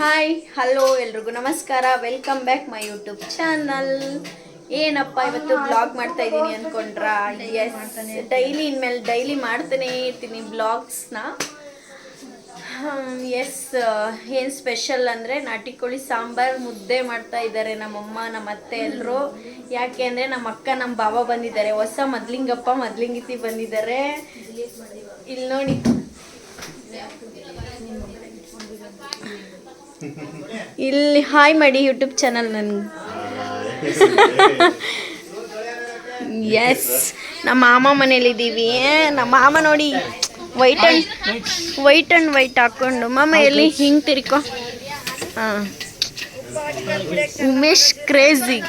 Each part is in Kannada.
ಹಾಯ್ ಹಲೋ ಎಲ್ರಿಗೂ ನಮಸ್ಕಾರ, welcome back my YouTube channel. ಏನಪ್ಪ ಇವತ್ತು ಬ್ಲಾಗ್ ಮಾಡ್ತಾ ಇದ್ದೀನಿ ಅಂದ್ಕೊಂಡ್ರಾ? ಎಸ್, ಡೈಲಿ ಇನ್ಮೇಲೆ ಡೈಲಿ ಮಾಡ್ತಾನೇ ಇರ್ತೀನಿ ಬ್ಲಾಗ್ಸ್ನ. ಎಸ್, ಏನು ಸ್ಪೆಷಲ್ ಅಂದರೆ ನಾಟಿ ಕೋಳಿ ಸಾಂಬಾರು ಮುದ್ದೆ ಮಾಡ್ತಾ ಇದ್ದಾರೆ ನಮ್ಮಮ್ಮ ನಮ್ಮ ಅತ್ತೆ ಎಲ್ಲರೂ. ಯಾಕೆ ಅಂದರೆ ನಮ್ಮ ಅಕ್ಕ ನಮ್ಮ ಬಾವ ಬಂದಿದ್ದಾರೆ, ಹೊಸ ಮೊದ್ಲಿಂಗಿತಿ ಬಂದಿದ್ದಾರೆ. ಇಲ್ಲಿ ನೋಡಿ, ಇಲ್ಲಿ ಹಾಯ್ ಮಾಡಿ ಯೂಟ್ಯೂಬ್ ಚಾನಲ್ ನನಗೆ. ಎಸ್, ನಮ್ಮ ಮಾಮ ಮನೇಲಿದ್ದೀವಿ. ನಮ್ಮ ಮಾಮ ನೋಡಿ ವೈಟ್ ಆ್ಯಂಡ್ ವೈಟ್ ಹಾಕ್ಕೊಂಡು. ಮಾಮ ಎಲ್ಲಿ ಹಿಂಗೆ ತಿರ್ಕೊ. ಹಾಂ, ಉಮೇಶ್ ಕ್ರೇಜಿ.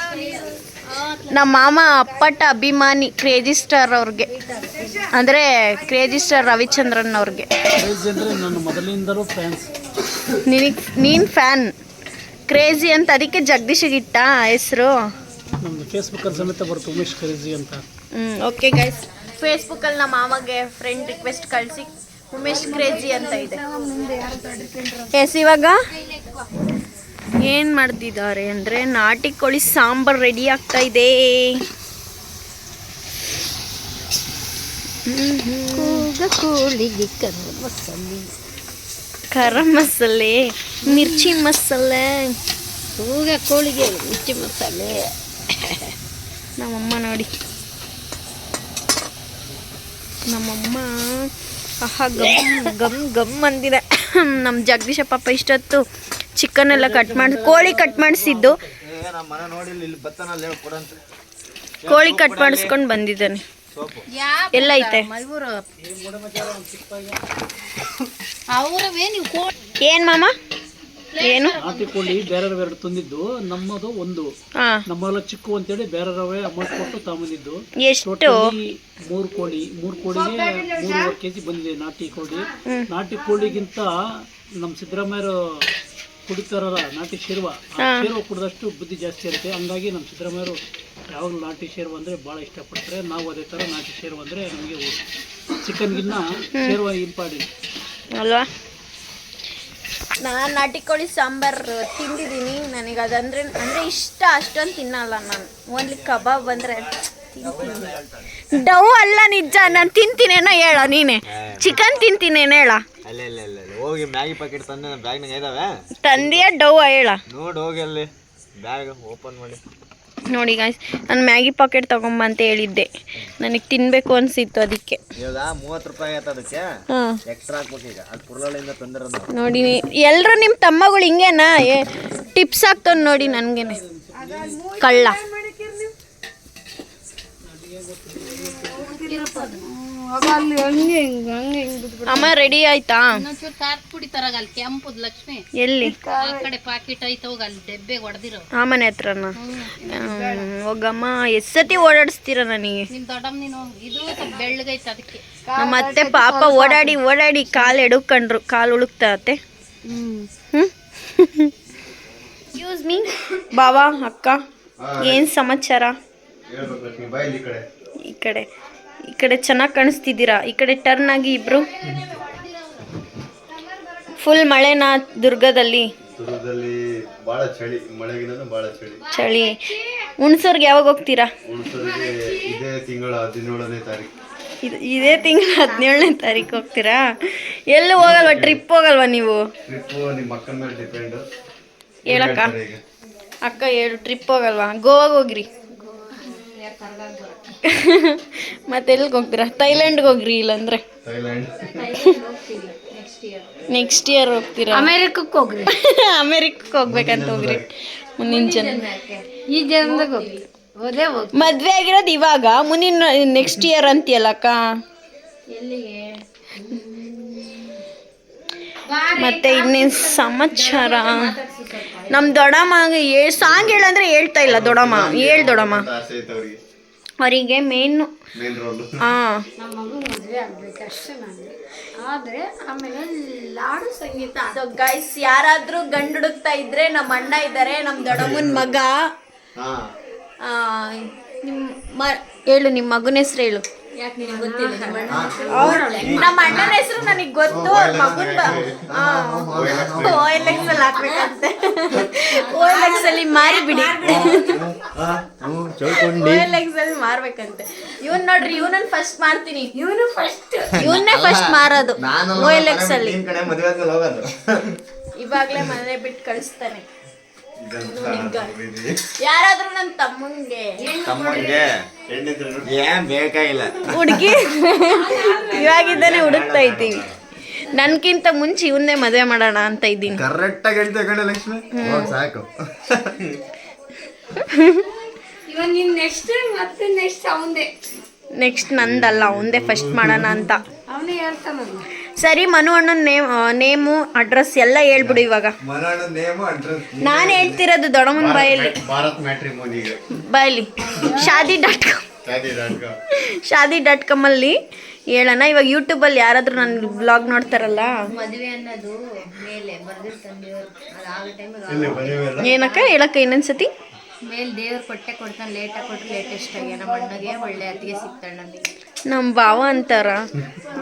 ನಮ್ಮ ಮಾಮ ಅಪ್ಪಟ ಅಭಿಮಾನಿ ಕ್ರೇಜಿ ಸ್ಟಾರ್ ಅವ್ರಿಗೆ, ಅಂದರೆ ಕ್ರೇಜಿ ಸ್ಟಾರ್ ರವಿಚಂದ್ರನ್ ಅವ್ರಿಗೆ. ನೀನು ಫ್ಯಾನ್ ಕ್ರೇಜಿ ಅಂತ, ಅದಕ್ಕೆ ಜಗದೀಶಗಿಟ್ಟ ಹೆಸರು. ಫೇಸ್ಬುಕ್ಕಲ್ಲಿ ಸಮೇತ ಬರುತ್ತೆ ಉಮೇಶ್ ಕ್ರೇಜಿ ಅಂತ. ಓಕೆ ಗೈಸ್, ಫೇಸ್ಬುಕ್ಕಲ್ಲಿ ನಮ್ಮ ಮಾಮಗೆ ಫ್ರೆಂಡ್ ರಿಕ್ವೆಸ್ಟ್ ಕಳಿಸಿ ಉಮೇಶ್ ಕ್ರೇಜಿ ಅಂತ ಇದೆ. ಎಸ್, ಇವಾಗ ಏನು ಮಾಡ್ತಿದ್ದಾರೆ ಅಂದರೆ ನಾಟಿ ಕೋಳಿ ಸಾಂಬಾರು ರೆಡಿ ಆಗ್ತಾ ಇದೆ. ಕೋಳಿಗೆ ಖಾರ ಮಸಾಲೆ, ಮಿರ್ಚಿ ಮಸಾಲೆ. ಕೋಳಿಗೆ ಮಿರ್ಚಿ ಮಸಾಲೆ. ನಮ್ಮಮ್ಮ ನೋಡಿ, ನಮ್ಮಮ್ಮ ಆಹಾ ಗಮ್ ಗಮ್ ಅಂದಿದೆ. ನಮ್ಮ ಜಗದೀಶ ಪಾಪ ಇಷ್ಟೊತ್ತು ಚಿಕನ್ ಎಲ್ಲ ಕೋಳಿ ಕಟ್ ಮಾಡಿಸಿದ್ದು, ಕೋಳಿ ಕಟ್ ಮಾಡಿಸ್ಕೊಂಡು ಬಂದಿದ್ದಾನೆ. ಎಲ್ಲ ಐತೆ ಏನ್ ಮಾಮ? ಏನು ನಾಟಿ ಕೋಳಿ ಬೇರೆ ತಂದಿದ್ದು, ನಮ್ಮದು ಒಂದು, ನಮ್ಮೆಲ್ಲ ಚಿಕ್ಕು ಅಂತೇಳಿ ಬೇರೆ ಅಮೌಂಟ್ ಕೊಟ್ಟು ತಗೊಂಬಂದಿದ್ದು. ಎಷ್ಟು? 3 ಕೋಳಿಗೆ 3.5 kg ಬಂದಿದೆ ನಾಟಿ ಕೋಳಿ. ನಾಟಿ ಕೋಳಿಗಿಂತ ನಮ್ಮ ಸಿದ್ದರಾಮಯ್ಯರು ಕುಡಿತಾರಲ್ಲ ನಾಟಿ ಶೇರ್ವ, ಶೇರ್ವ ಕುಡಿದಷ್ಟು ಬುದ್ಧಿ ಜಾಸ್ತಿ ಇರುತ್ತೆ. ಹಂಗಾಗಿ ನಮ್ಮ ಸಿದ್ದರಾಮಯ್ಯರು ಯಾವಾಗಲೂ ನಾಟಿ ಶೇರ್ವ ಅಂದರೆ ಭಾಳ ಇಷ್ಟಪಡ್ತಾರೆ. ನಾವು ಅದೇ ಥರ ನಾಟಿ ಶೇರ್ವ ಅಂದರೆ ನಮಗೆ ಚಿಕನ್ಗಿನ್ನ ಶೇರ್ವ ಇಂಪಾರ್ಟೆಂಟ್ ಅಲ್ವಾ. ನಾನು ನಾಟಿ ಕೋಳಿ ಸಾಂಬಾರು ತಿಂದಿದ್ದೀನಿ. ನನಗೆ ಅದಂದ್ರೆ ಇಷ್ಟ, ಅಷ್ಟೊಂದು ತಿನ್ನಲ್ಲ ನಾನು. ಓನ್ಲಿ ಕಬಾಬ್ ಬಂದರೆ ತಿಂತೀನಿ. ಡವ್ ಅಲ್ಲ, ನಿಜ ನಾನು ತಿಂತೀನೇನೋ ಹೇಳ. ನೀನೆ ಚಿಕನ್ ತಿಂತೀನೇನೋ ಹೇಳ. ಹೋಗಿ ಮ್ಯಾಗಿ ಪ್ಯಾಕೆಟ್ ತಂದೆ ಬ್ಯಾಗ್ನಾಗ ಇದಾವೆ, ತಂದೆಯ ಡವ್ ಹೇಳ. ನೋಡಿ ಹೋಗಿ ಅಲ್ಲಿ ಬ್ಯಾಗ್ ಓಪನ್ ಮಾಡಿ ನೋಡಿ ಗಾಯ್ಸ್, ನಾನು ಮ್ಯಾಗಿ ಪಾಕೆಟ್ ತಗೊಂಬ ಅಂತ ಹೇಳಿದ್ದೆ, ನನಗೆ ತಿನ್ಬೇಕು ಅನ್ಸಿತ್ತು ಅದಕ್ಕೆ. ಇವಾಗ 30 ರೂಪಾಯಿ ಆಯ್ತು, ಅದಕ್ಕೆ ಎಕ್ಸ್ಟ್ರಾ ಹಾಕ್ಬೇಕು. ಈಗ ಅದು ಪುರ್ಲಳಿಂದ ತಂದಿರೋದು ನೋಡಿ. ಎಲ್ಲರೂ ನಿಮ್ಮ ತಮ್ಮಗಳು ಹಿಂಗೇನಾ ಟಿಪ್ಸ್ ಆಗ್ತಾವ ನೋಡಿ ನನಗೇನೆ. ಕಳ್ಳ ಅಮ್ಮ ರೆಡಿ ಆಯ್ತಾ? ಕೆಂಪುದ್ ಲಕ್ಷ್ಮಿ ಎಲ್ಲಿ? ಆ ಕಡೆ ಪಾಕಿಟ್ ಐತ, ಹೋಗ ಅಲ್ಲಿ ಡೆಬ್ಬೆ ಹೊಡೆದಿರೋ ಆ ಮನೆ ಹತ್ರನ. ಹೋಗಮ್ಮ, ಎಷ್ಟು ಸತಿ ಓಡಾಡಿಸ್ತೀರ ನನಗೆ. ನಿಮ್ ದೊಡ್ಡಮ್ಮ ನೀನು ಇದು ಬೆಳ್ಳಗೈತೆ ಅದಕ್ಕೆ. ನಮ್ಮ ಅತ್ತೆ ಪಾಪ ಓಡಾಡಿ ಕಾಲು ಎಡುಕೊಂಡ್ರು, ಕಾಲು ಉಳುಕ್ತತೆ. ಎಕ್ಸ್ಕ್ಯೂಸ್ ಮೀ ಬಾವಾ, ಅಕ್ಕ, ಏನು ಸಮಾಚಾರ? ಈ ಕಡೆ ಚೆನ್ನಾಗಿ ಕಾಣಿಸ್ತಿದ್ದೀರಾ. ಈ ಕಡೆ ಟರ್ನ್ ಆಗಿ ಇಬ್ರು. ಫುಲ್ ಮಳೆನಾ ದುರ್ಗದಲ್ಲಿ? ಬಹಳ ಚಳಿ, ಮಳೆಗಿನ ಬಹಳ ಚಳಿ. ಹುಣಸೂರ್ಗೆ ಯಾವಾಗ ಹೋಗ್ತೀರಾ? ಇದೇ ತಿಂಗಳ 17ನೇ ತಾರೀಕು. ಇದೇ ತಿಂಗಳ 17ನೇ ತಾರೀಕು ಹೋಗ್ತೀರಾ? ಎಲ್ಲೂ ಹೋಗಲ್ವಾ? ಟ್ರಿಪ್ ಹೋಗಲ್ವಾ ನೀವು? ನಿಮ್ಮ ಅಕ್ಕನ ಮೇಲೆ ಡಿಪೆಂಡ್. ಹೇಳಕ್ಕ, ಅಕ್ಕ ಹೇಳು, ಟ್ರಿಪ್ ಹೋಗಲ್ವಾ? ಗೋವಾಗ ಹೋಗ್ರಿ. ಮತ್ತೆ ಎಲ್ಲಿಗೆ ಹೋಗ್ತೀರಾ? ಥೈಲ್ಯಾಂಡ್ಗೆ ಹೋಗ್ರಿ, ಇಲ್ಲಾಂದ್ರೆ ನೆಕ್ಸ್ಟ್ ಇಯರ್ ಹೋಗ್ತೀರಾ? ಅಮೆರಿಕಕ್ಕೆ ಹೋಗ್ರಿ. ಅಮೆರಿಕಕ್ಕೆ ಹೋಗ್ಬೇಕಂತ ಹೋಗ್ರಿ ಮುಂದಿನ ಜನ. ಈ ಜನದಾಗ ಹೋದೇ ಮದ್ವೆ ಆಗಿರೋದು ಇವಾಗ, ಮುಂದಿನ ನೆಕ್ಸ್ಟ್ ಇಯರ್ ಅಂತೀಯಲ್ಲಕ್ಕ. ಎಲ್ಲಿಗೆ? ಮತ್ತೆ ಇನ್ನೇನು ಸಮಾಚಾರ? ನಮ್ಮ ದೊಡ್ಡಮ್ಮ ಸಾಂಗ್ ಹೇಳಂದ್ರೆ ಹೇಳ್ತಾ ಇಲ್ಲ. ದೊಡ್ಡಮ್ಮ ಹೇಳು. ದೊಡ್ಡಮ್ಮ ಅವರಿಗೆ ಮೇನು. ಹಾಂ, ನಮ್ಮ ಮಗು ಮದುವೆ ಆಗ್ಬೇಕು ಅಷ್ಟೇ ನನಗೆ. ಆದರೆ ಆಮೇಲೆ ಲಾಡು ಸಂಗೀತ. ಸೊ ಗೈಸ್, ಯಾರಾದರೂ ಗಂಡು ಹುಡುಕ್ತಾ ಇದ್ರೆ ನಮ್ಮ ಅಣ್ಣ ಇದ್ದಾರೆ, ನಮ್ಮ ದೊಡ್ಡಮ್ಮನ ಮಗ. ಹೇಳು, ನಿಮ್ಮ ಮಗನ ಹೆಸರು ಹೇಳು. ನಮ್ಮ ಅಣ್ಣನ ಹೆಸರು ನನಗೆ ಗೊತ್ತು. ಮಗುನ್ OLX ಅಲ್ಲಿ ಹಾಕ್ಬೇಕಂತೆ. OLX ಅಲ್ಲಿ ಮಾರಿಬಿಡಿ. OLX ಅಲ್ಲಿ ಮಾರ್ಬೇಕಂತೆ. ಇವನ್ ನೋಡ್ರಿ, ಇವನನ್ನ ಫಸ್ಟ್ ಮಾಡ್ತೀನಿ. ಇವನ್ನೇ ಫಸ್ಟ್ ಮಾರೋದು OLX ಅಲ್ಲಿ. ಇವಾಗ್ಲೇ ಮನೆ ಬಿಟ್ಟು ಕಳಿಸ್ತಾನೆ. ಯಾರಾದ್ರೂ ನನ್ನ ತಮ್ಮಂಗೆ ಏನ್ ಬೇಕಾಗಿಲ್ಲ ಹುಡುಗಿ ಇವಾಗಿದ್ದಾನೆ ಹುಡುಕ್ತಾ ಇದ್ದೀವಿ. ನನ್ಕಿಂತ ಮುಂಚೆ ಇವನ್ನೇ ಮದುವೆ ಮಾಡೋಣ ಅಂತ ಇದ್ದೀನಿ. ಕರೆಕ್ಟ್ ಆಗಿ ಹೇಳ್ತೇವೆ ಕಣೆ ಲಕ್ಷ್ಮಿ. ಸಾಕು. ಇವಾಗ ನೀನ್ ನೆಕ್ಸ್ಟ್ ಮತ್ತೆ ನೆಕ್ಸ್ಟ್ ಅವಂದೇ. ನೆಕ್ಸ್ಟ್ ನಂದಲ್ಲ, ಅವಂದೇ ಫಸ್ಟ್ ಮಾಡೋಣ ಅಂತ. ಅವನೇ ಹೇಳ್ತಾನಲ್ಲ. ಸರಿ, ಮನು ಅಣ್ಣನ ನೇಮು ಅಡ್ರೆಸ್ ಎಲ್ಲ ಹೇಳ್ಬಿಡು ಇವಾಗ. ನಾನು ಹೇಳ್ತಿರೋದು ದೊಡ್ಡಮ್ಮನ ಬಾಯಲ್ಲಿ. ಭಾರತ್ ಮ್ಯಾಟ್ರಿಮೋನಿಗೆ ಬಾಯಲ್ಲಿ ಶಾದಿ.com ಅಲ್ಲಿ ಹೇಳೋಣ. ಇವಾಗ ಯೂಟ್ಯೂಬಲ್ಲಿ ಯಾರಾದ್ರೂ ನನ್ನ ಬ್ಲಾಗ್ ನೋಡ್ತಾರಲ್ಲ, ಮದುವೆ ಅನ್ನೋದು ಮೇಲೆ ಬರ್ದಿರ್ತಾನೆ ಏನಕ್ಕ ಹೇಳಕ್ಕ ಇನ್ನೊಂದ್ಸತಿ. ಮೇಲೆ ದೇವ್ರು ಕೊಟ್ಟೆ ಕೊಡ್ತಾನೆ, ಲೇಟಾಗಿ ಕೊಟ್ಟರೆ ಲೇಟೆಸ್ಟ್ ಆಗಿ ನಮ್ಮ ಅಣ್ಣಗೆ ಒಳ್ಳೆ ಅತ್ತಿಗೆ ಸಿಗ್ತಾಳೆ ನಮಗೆ. ನಮ್ಮ ಭಾವ ಅಂತಾರ,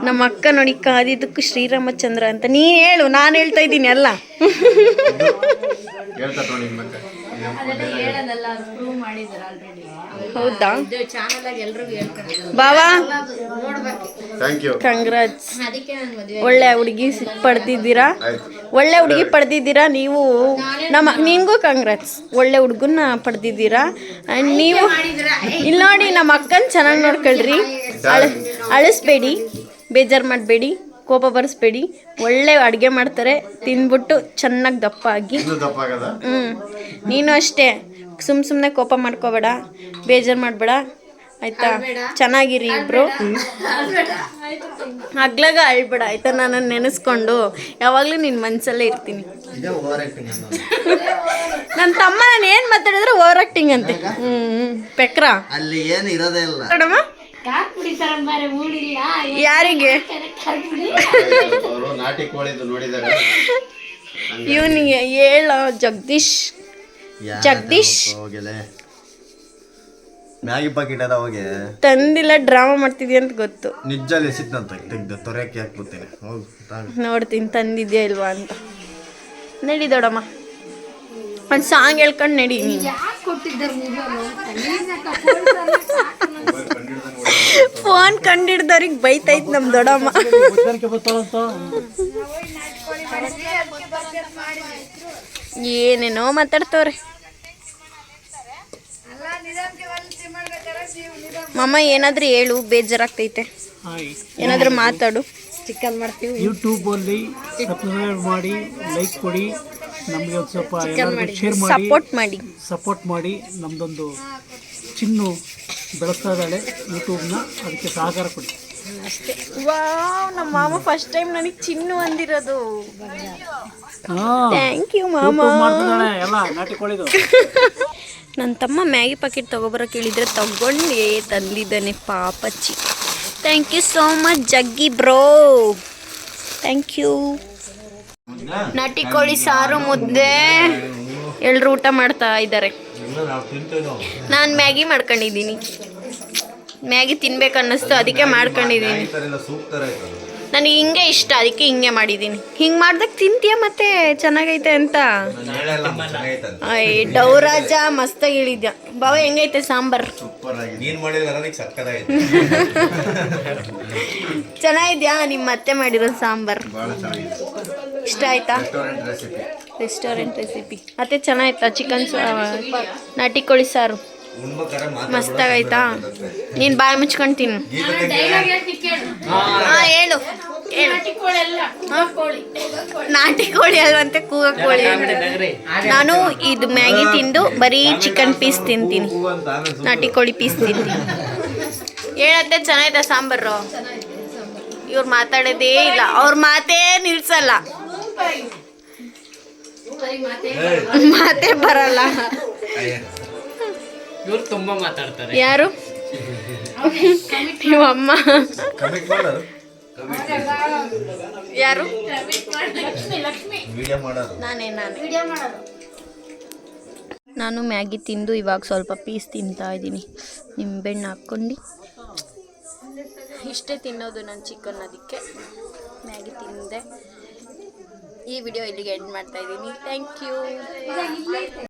ನಮ್ಮ ಅಕ್ಕ ನೋಡಿ ಕಾದಿದ್ದಕ್ಕೂ ಶ್ರೀರಾಮಚಂದ್ರ ಅಂತ. ನೀನು ಹೇಳು, ನಾನು ಹೇಳ್ತಾ ಇದ್ದೀನಿ ಅಲ್ಲ. ಅದೆಲ್ಲ ಹೇಳೋದಲ್ಲ, ಅದು ಪ್ರೂವ್ ಮಾಡಿದ್ದಾರೆ ಆಲ್ರೆಡಿ. ಹೌದಾ? ಇದು ಚಾನಲ್ ಆಗಿ ಎಲ್ರಿಗೂ ಹೇಳ್ತಾರೆ. ಭಾವ ಥ್ಯಾಂಕ್ ಯು. ಕಂಗ್ರಾಟ್ಸ್. ಅದಕ್ಕೆ ನಾನು ಮದುವೆ ಒಳ್ಳೆ ಹುಡುಗಿ ಪಡೆದಿದ್ದೀರಾ, ಒಳ್ಳೆ ಹುಡುಗಿ ಪಡೆದಿದ್ದೀರಾ ನೀವು. ನಿಮಗೂ ಕಂಗ್ರಾಟ್ಸ್, ಒಳ್ಳೆ ಹುಡುಗನ್ನ ಪಡೆದಿದ್ದೀರಾ. ಆ್ಯಂಡ್ ನೀವು ಇಲ್ಲಿ ನೋಡಿ, ನಮ್ಮ ಅಕ್ಕನ ಚೆನ್ನಾಗಿ ನೋಡ್ಕೊಳ್ರಿ. ಅಳಿಸ್ಬೇಡಿ, ಬೇಜಾರು ಮಾಡಬೇಡಿ, ಕೋಪ ಬರ್ಸ್ಬೇಡಿ. ಒಳ್ಳೆ ಅಡುಗೆ ಮಾಡ್ತಾರೆ, ತಿಂದ್ಬಿಟ್ಟು ಚೆನ್ನಾಗಿ ದಪ್ಪ ಆಗಿ. ನೀನು ಅಷ್ಟೇ, ಸುಮ್ಮನೆ ಕೋಪ ಮಾಡ್ಕೋಬೇಡ, ಬೇಜಾರು ಮಾಡಬೇಡ, ಆಯ್ತಾ? ಚೆನ್ನಾಗಿರಿ ಇಬ್ರು. ಹಗ್ಲಾಗ ಅಳ್ಬೇಡ ಆಯ್ತಾ? ನಾನು ನೆನೆಸ್ಕೊಂಡು ಯಾವಾಗಲೂ ನಿನ್ನ ಮನಸ್ಸಲ್ಲೇ ಇರ್ತೀನಿ. ನನ್ನ ತಮ್ಮ ನಾನು ಏನು ಮಾತಾಡಿದ್ರೆ ಓವರ್ ಆಕ್ಟಿಂಗ್ ಅಂತೆ. ಪೆಕ್ರ ಅಲ್ಲಿ ಏನು ಇರೋದೇ ಇಲ್ಲ. ನೋಡಮ್ಮ, ಯಾರಿಗೆ? ನಾಟಿ ಕೋಳಿದು ನೋಡಿದಾರೆ ಇವನಿಗೆ ಹೇಳ ಜಗದೀಶ್. ಮ್ಯಾಗಿ ಪಾಕಿಟ್ ಅದ ಹೋಗಿ ತಂದಿಲ್ಲ, ಡ್ರಾಮಾ ಮಾಡ್ತಿದ್ಯಾ ಅಂತ ಗೊತ್ತು. ನಿಜ ಎಸಿದ್ನಂತ ತೆಗ್ದು ತೊರೆಯಕ್ಕೆ ಹಾಕ್ಬಿಡ್ತೀನಿ. ಹೋಗು ನೋಡ್ತೀನಿ ತಂದಿದ್ಯಾ ಇಲ್ವಾ ಅಂತ. ನಡಿ ದೊಡಮ್ಮ, ಒಂದು ಸಾಂಗ್ ಹೇಳ್ಕೊಂಡು ನಡಿ. ನೀನು ಫೋನ್ ಕಂಡಿಡ್ದವ್ರಿಗೆ ಬೈತೈತ್ ನಮ್ಮ ದೊಡ್ಡಮ್ಮ. ಏನೇನೋ ಮಾತಾಡ್ತವ್ರೆ. ಮಮ್ಮ ಏನಾದ್ರೂ ಹೇಳು, ಬೇಜಾರಾಗ್ತೈತೆ. ಏನಾದ್ರೂ ಮಾತಾಡು. ಚಿಕನ್ ಮಾಡ್ತೀವಿ. ಯೂಟ್ಯೂಬಲ್ಲಿ ಸಬ್ಸ್ಕ್ರೈಬ್ ಮಾಡಿ, ಲೈಕ್ ಕೊಡಿ, ನಮಗೆ ಒಂದು ಸ್ವಲ್ಪ ಶೇರ್ ಮಾಡಿ, ಸಪೋರ್ಟ್ ಮಾಡಿ. ನಮ್ಮದೊಂದು ಚಿನ್ನು ಬೆಳೆಸ್ತಾ ಇದ್ದಾಳೆ ಯೂಟ್ಯೂಬ್ನ, ಅದಕ್ಕೆ ಸಹಕಾರ ಕೊಡಿ ಅಷ್ಟೇ. ವಾವ್, ನಮ್ಮ ಮಾಮ ಫಸ್ಟ್ ಟೈಮ್ ನನಗೆ ಚಿನ್ನು ಅಂದಿರೋದು. ಥ್ಯಾಂಕ್ ಯು ಮಾಮ. ಎಲ್ಲ ನಾಟಿ ಕೋಳಿದು. ನನ್ನ ತಮ್ಮ ಮ್ಯಾಗಿ ಪ್ಯಾಕೆಟ್ ತೊಗೊಬರೋಕೆ ಹೇಳಿದ್ರೆ ತಗೊಂಡೇ ತಂದಿದ್ದಾನೆ ಪಾಪಚ್ಚಿ. ಥ್ಯಾಂಕ್ ಯು ಸೋ ಮಚ್ ಜಗ್ಗಿ ಬ್ರೋ, ಥ್ಯಾಂಕ್ ಯು. ನಾಟಿ ಕೋಳಿ ಸಾರು, ಮುದ್ದೆ, ಎಲ್ಲರೂ ಊಟ ಮಾಡ್ತಾ ಇದ್ದಾರೆ. ನಾನು ಮ್ಯಾಗಿ ಮಾಡ್ಕೊಂಡಿದ್ದೀನಿ. ಮ್ಯಾಗಿ ತಿನ್ಬೇಕು ಅನ್ನಿಸ್ತು, ಅದಕ್ಕೆ ಮಾಡ್ಕೊಂಡಿದ್ದೀನಿ. ನನಗೆ ಹಿಂಗೆ ಇಷ್ಟ, ಅದಕ್ಕೆ ಹಿಂಗೆ ಮಾಡಿದ್ದೀನಿ. ಹಿಂಗೆ ಮಾಡ್ದಾಗ ತಿಂತೀಯ ಮತ್ತೆ ಚೆನ್ನಾಗೈತೆ ಅಂತ. ಡೌರಾಜ ಮಸ್ತಾಗಿ ಹೇಳಿದ್ಯಾ. ಬಾವ ಹೆಂಗೈತೆ ಸಾಂಬಾರ್? ಚೆನ್ನಾಗಿದ್ಯಾ? ನಿಮ್ಮ ಅತ್ತೆ ಮಾಡಿರೋ ಸಾಂಬಾರ್ ಇಷ್ಟ ಆಯ್ತಾ? Restaurant recipe. ಅತ್ತೆ ಚೆನ್ನಾಯ್ತಾ? ಚಿಕನ್ ನಾಟಿ ಕೋಳಿ ಸಾರು ಮಸ್ತಾಗೈತಾ? ನೀನು ಬಾಯಿ ಮುಚ್ಕೊಂಡು ತಿನ್ನು. ಹೇಳು. ನಾಟಿ ಕೋಳಿ ಅಲ್ವಂತೆ, ಕೂಗ ಕೋಳಿ ಅಂತ. ನಾನು ಇದು ಮ್ಯಾಗಿ ತಿಂದು ಬರೀ ಚಿಕನ್ ಪೀಸ್ ತಿಂತೀನಿ, ನಾಟಿ ಕೋಳಿ ಪೀಸ್ ತಿಂತೀನಿ. ಹೇಳತ್ತೆ ಚೆನ್ನಾಯ್ತಾ ಸಾಂಬಾರು? ಇವ್ರು ಮಾತಾಡೋದೇ ಇಲ್ಲ, ಅವ್ರ ಮಾತೇ ನಿಲ್ಸಲ್ಲ, ಮಾತೇ ಬರಲ್ಲ. ಇವ್ರು ತುಂಬಾ ಮಾತಾಡ್ತಾರೆ. ಯಾರು? ನೀವಮ್ಮ. ಯಾರು? ನಾನು ಮ್ಯಾಗಿ ತಿಂದು ಇವಾಗ ಸ್ವಲ್ಪ ಪೀಸ್ ತಿಂತಾ ಇದ್ದೀನಿ, ನಿಂಬೆಹಣ್ಣು ಹಾಕ್ಕೊಂಡು. ಇಷ್ಟೇ ತಿನ್ನೋದು ನಾನು ಚಿಕನ್, ಅದಕ್ಕೆ ಮ್ಯಾಗಿ ತಿಂದೆ. ಈ ವಿಡಿಯೋ ಇಲ್ಲಿಗೆ ಎಂಡ್ ಮಾಡ್ತಾಯಿದ್ದೀನಿ. Thank you.